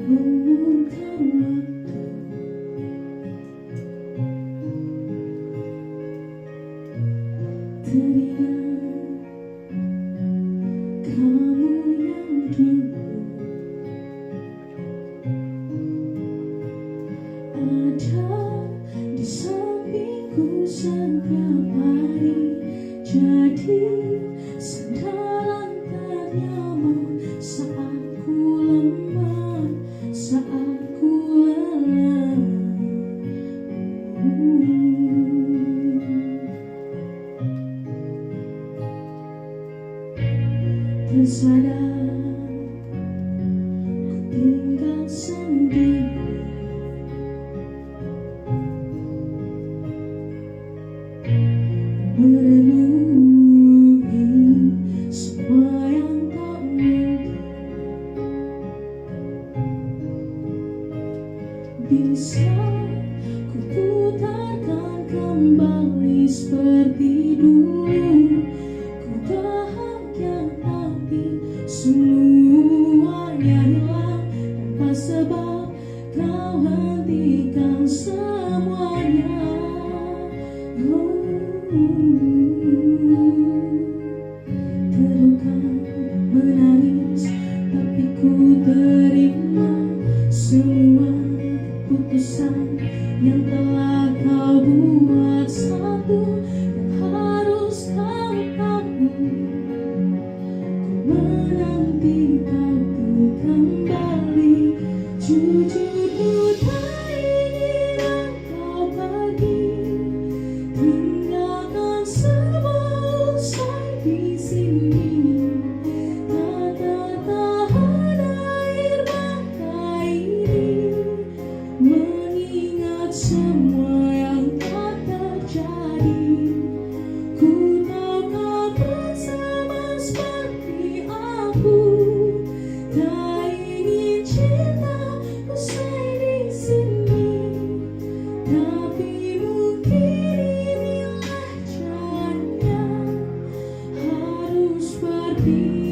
menemukan waktu, teringat kamu yang dulu ada di sampingku setiap hari, jadi sandaran ternyaman saat ku lemah, saat ku lelah. Tersadar ku tinggal sendiri, merenungi semua yang tak mungkin bisa ku putarkan kembali seperti dulu. Ku bahagia tapi semuanya hilang tanpa sebab kau hentikan semuanya. Terluka menangis tapi ku terima semua keputusan yang telah kau buat. Satu yang harus kau tahu, ku menanti kau tuh kembali. Jujur ku tak ingin engkau pergi, tinggalkan semua usai di sini. Tak tertahan air mata ini, mengingat semua yang tak terjadi. Ku tahu kau bersama seperti aku, tak ingin cinta usai di sini, tapi mungkin inilah jalannya, harus berpisah.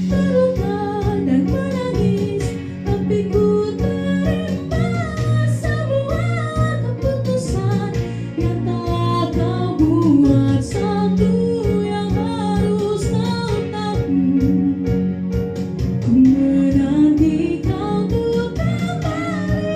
Terluka dan menangis tapi ku terima semua keputusan yang telah kau buat. Satu yang harus kau tahu, ku menanti kau tuh kembali.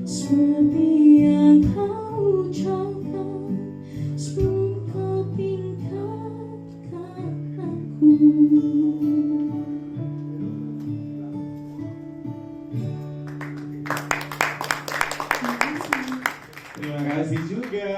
Seperti yang kau ucapkan sebelum kau tinggalkan aku. Terima kasih juga.